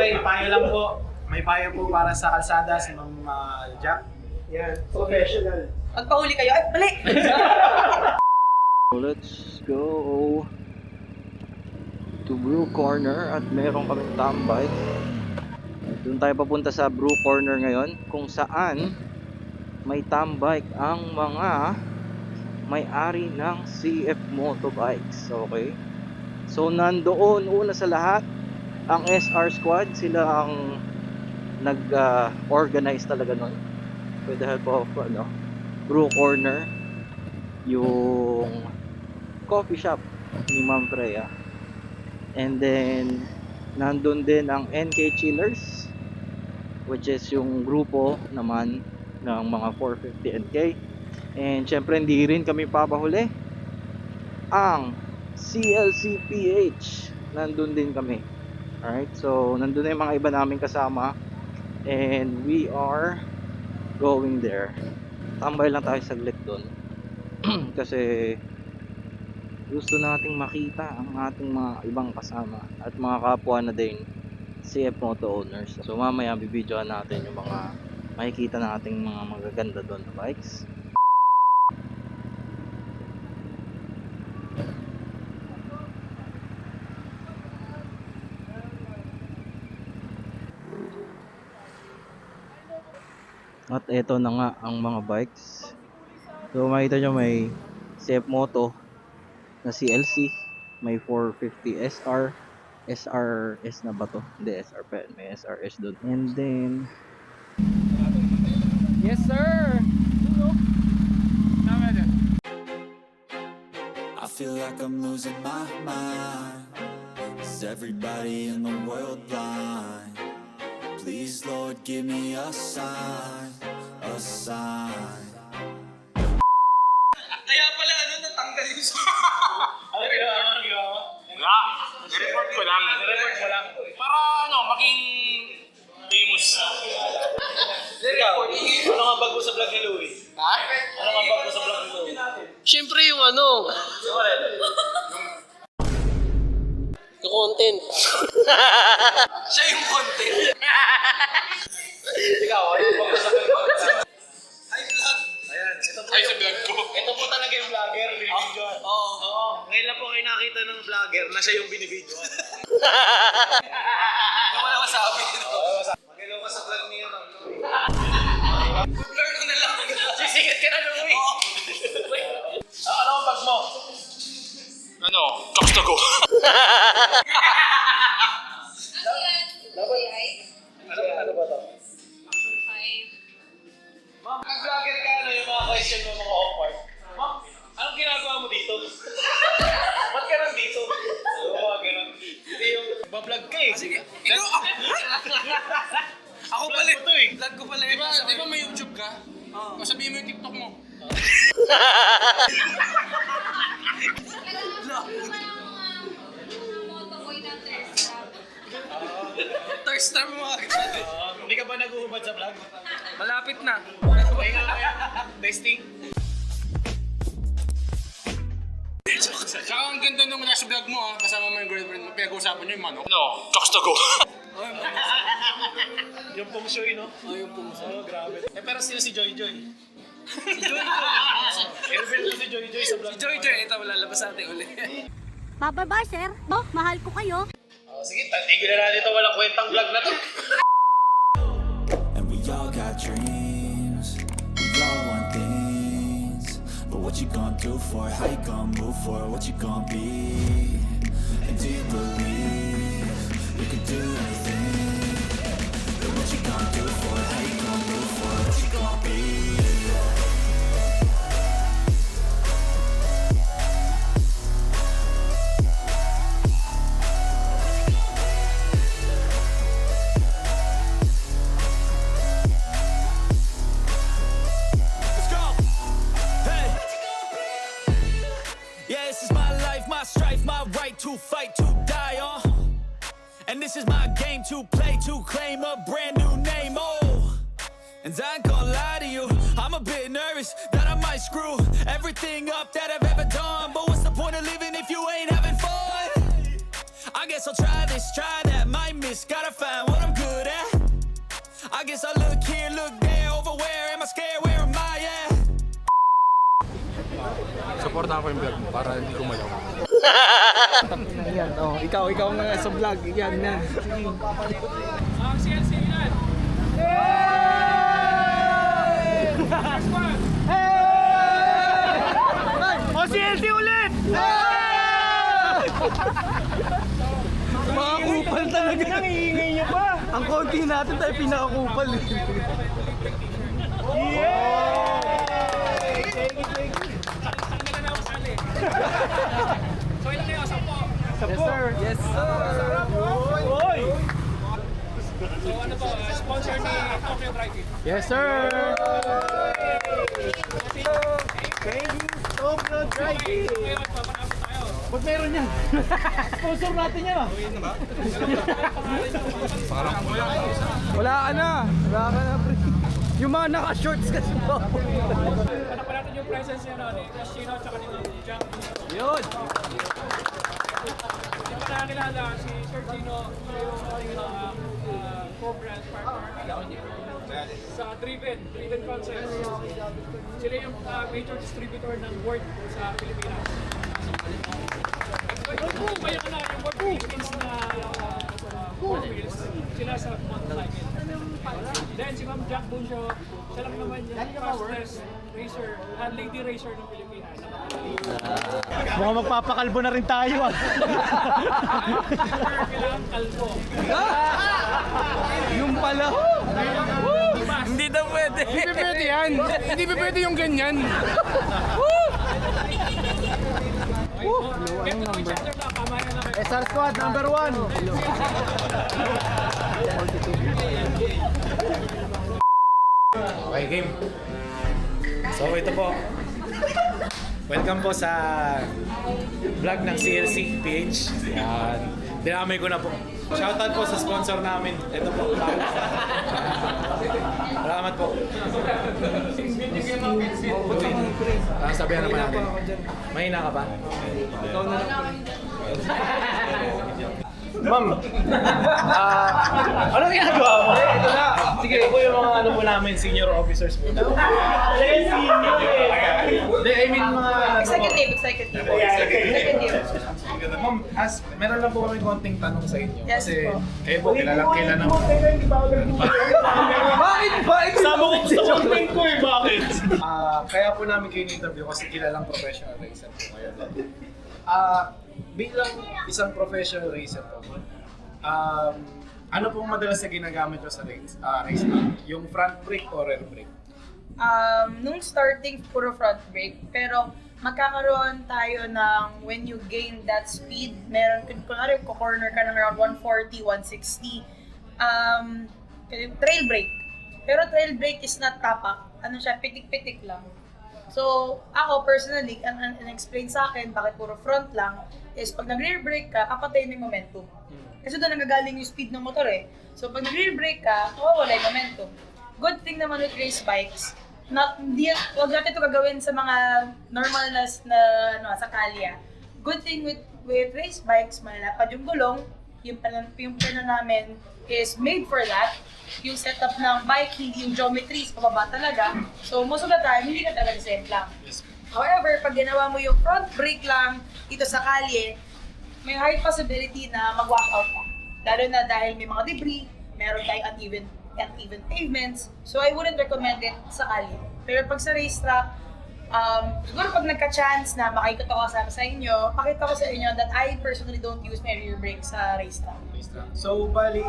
Okay, payo lang po. May payo po para sa kalsada si Ma'am Jack. Yan, professional. Pagpahuli kayo, ay, balik! Let's go to Brew Corner at meron kaming tambay. Doon tayo papunta sa Brew Corner ngayon kung saan may tambay ang mga may-ari ng CF Motorbikes. Okay? So nandoon una sa lahat ang SR Squad. Sila ang nag-organize talaga nun with the help of Brew Corner, yung coffee shop ni Ma'am Freya. And then nandun din ang NK Chillers, which is yung grupo naman ng mga 450 NK. And syempre hindi rin kami papahuli, ang CLCPH, nandun din kami. Alright, so nandun na yung mga iba namin kasama and we are going there. Tambay lang tayo saglit doon kasi gusto nating makita ang ating mga ibang kasama at mga kapwa na din CF Moto owners. So mamaya bibidyoan natin yung mga makikita nating mga magaganda doon na bikes. At eto na nga ang mga bikes. So makita nyo may CF Moto na CLC, may 450 SR, SRS na ba to? Hindi, SR pa, may SRS doon. And then yes sir! I feel like I'm losing my mind. Is everybody in the world blind? Please Lord give me a sign, a sign. Kaya pala, natanggal yung Ano ginawa mo? Wala. I-report ko lang. I-report mo lang. Para maging famous. Ikaw, ano nga bago sa vlog ni Louie? Ha? Ano nga bago sa vlog ni Louie? Siyempre yung yung content. Siya yung content. Ikaw, ano nga bago sa vlog mo? Hi vlog. Ayan, ito po. Ay, sa vlog ko. Ito po talaga yung vlogger, binibidyoan. Oo. Ngayon lang po kayo nakita ng vlogger na siya yung binibidyoan. Wala masabi. Mag-hello ka sa vlog niya, no? Blur ko na lang. Sisikat ka na, Louie. Ano ang bag mo? Ano? Talks to go. Ano ba to? Ma'am, nag-vlogger ka, ano yung mga question mo, mga awkward? Ma'am, anong ginagawa mo dito? Ba't ka nandito? Oo, mga ganun. Hindi yung bablog ka eh. Sige, ikaw! Ako pala Vlog mo to eh. Vlog ko pala Di ba may YouTube ka? Masabihin mo yung TikTok mo. Thirst trap mga Hindi ka ba nag-uubad sa vlog? malapit na. Okay nga kaya. Testing. Saka ang ganda nung nasa vlog mo, kasama mo yung girlfriend mo, pinag-uusapan nyo yung manok. Ano? Talks to go. Yung pong shui, no? Yung puso. Oo, grabe. Eh, pero sino si Joy Joy? Si Joy Joy. I-reveal ko si Joy Joy sa vlog. Joy, ito lalabas natin uli. Bye-bye, sir. Mahal ko kayo. Sige, tigil na natin ito. Walang kwentang vlog na to. And we all got dreams, we all want things. But what you gonna do for it? How you gonna move for it? What you gonna be? And do you believe you can do anything? But what you gonna do for it? How you gonna move for it? What you gonna be? Let's go. Hey. Yeah, this is my life, my strife, my right to fight, to die on. And this is my game to play, to claim a brand new name, oh. And I ain't gonna lie to you, I'm a bit nervous that I might screw everything up that I've ever done. But what's the point of living if you ain't having fun? I guess I'll try this, try that, might miss, gotta find what I guess I look here, look there, over where am I scared, where am I at? Supportahan ko yung vlog mo para hindi ko malaw. Yan, oh. Ikaw nga sa vlog. Yan. Ang CNC yan! O, CLT ulit! Mga kupal talaga. Nangiingay niyo pa. Ang konti natin tayo pinakakupal. So ilan kayo? 10? Yes, sir. Oy! So ano po, sponsor ni Tokyo Drive-In. Yes, sir. Thank you, Tokyo Drive-In. Ngayon, papanapos tayo. Ba't meron yan? Sponsor natin yan, ah. Wala ka na, pre. Yung mga naka-shorts kasi po. Ano pa natin yung presence niya ni Machino at saka ni Jack. Yun. Hindi pa nakakilala si Sir Gino, yung co-brand partner sa Driven Concepts. Sila yung major distributor ng Word sa Pilipinas. Kaya ka na yung Word Philippines na Word Wheels, sila sa motorcycle. Then si Ma'am Jack Buncho, siya lang naman yung fastest racer, lady racer ng Pilipinas. Mukhang magpapakalbo na rin tayo, ah. Kailangan kalbo. Yung pala. Hindi na pwede. Hindi pwede yan. Hindi pwede yung ganyan. SR Squad, number 1. Okay, game. So ito po. Welcome po sa vlog ng CLC PH. Yan. Dinamay ko na po. Shoutout po sa sponsor namin. Ito po. Salamat po. Sabihan naman natin. Mahina ka ba? Ma'am, anong ginagawa mo? Ito na. Sige, ito po yung mga ano po namin, senior officers po. Hindi, I mean mga... Executive. Ma'am, meron lang po kami konting tanong sa inyo. Yes Kasi po. kayo po, kilala mo. Bakit ba? Sama ko sa content ko eh, bakit? Kaya po namin kayo in-interview kasi kilalang professional racer po kayo. Bilang isang professional racer po, ano pong madalas na ginagamit ko sa race track? Yung front brake o rear brake? Nung starting, puro front brake. Pero magkakaroon tayo ng when you gain that speed, meron, kunwari, corner ka ng around 140, 160, trail brake. Pero trail brake is not tapak. Ano siya, pitik-pitik lang. So, ako personally, ang explain sa akin bakit puro front lang, is pag nag-rear brake ka, kapatayin yung momentum. Kasi doon nagagaling yung speed ng motor eh. So, pag nag-rear brake ka, mawawala yung momentum. Good thing naman with race bikes, huwag natin ito gagawin sa mga normal na sa kalya. Good thing with race bikes, malalapad yung gulong, yung pena namin is made for that. Yung setup ng bike, hindi yung geometry is pababa talaga. So, most of the time, hindi ka talaga same lang. However, pag ginawa mo yung front brake lang dito sa kalye, may high possibility na mag-wash out ka. Lalo na dahil may mga debris, meron tayong uneven pavements. So, I wouldn't recommend it sa kalye. Pero pag sa racetrack, siguro pag nagka-chance na makikita ko sa inyo, pakita ko sa inyo that I personally don't use my rear brake sa racetrack. So, bali,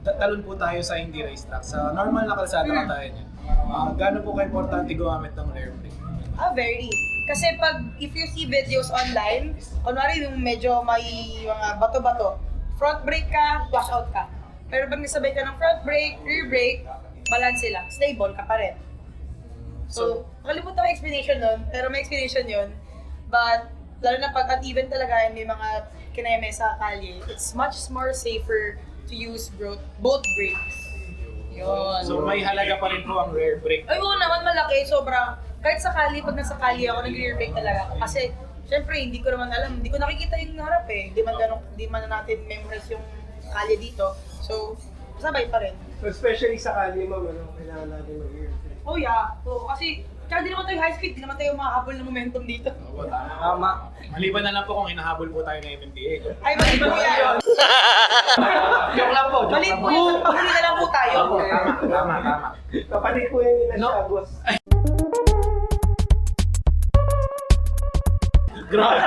talon po tayo sa hindi racetrack. Sa normal na kalsada na tayo niya. Gaano po ka-importante gumamit ng rear brake? Very. Kasi if you see videos online, kunwari yung medyo may mga bato-bato, front brake ka, wash out ka. Pero pag nasabay ka ng front brake, rear brake, balance lang, stable ka pa rin. So, nakalimutan ko yung explanation nun, pero may explanation yun. But, lalo na pag uneven talaga, may mga kineme sa kalye, it's much more safer to use both brakes. Yun. So, may halaga pa rin po ang rear brake. Ay, oo naman, malaki, sobra. Kahit sa kalye, pag nasa kalye ako, nag-rear brake talaga ako. Kasi, syempre, hindi ko naman alam, hindi ko nakikita yung harap eh. Hindi man natin memorize yung kalye dito. So, sabay pa rin. So especially sa kali, ma'am, ano, kailangan natin mag-ear. Oh yeah. So, kasi, kaya di naman tayo high speed, di naman tayo makahabol ng momentum dito. Opo, tama. Tama. Maliban na lang po kung hinahabol po tayo ng MMDA. Ay, mali po yan. Joke lang po, joke Mali lang po yan, pahuli na lang po tayo. Opo, tama. Kapatid po yan nila siya, boss. Grabe.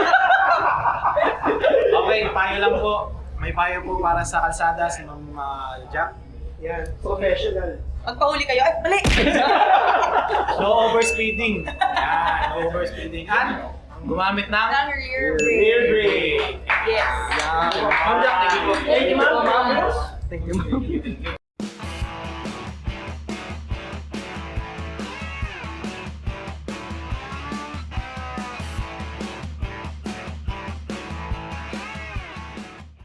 Okay, payo lang po. May payo po para sa kalsada si Ma'am Jack. Yan, professional. Magpahuli kayo, ay, mali! No overspeeding. Yan, no overspeeding. At gumamit ng Ng rear brake. rear brake. Yes. Ma'am Jack, thank you po. Thank you, ma'am. Thank you, ma'am.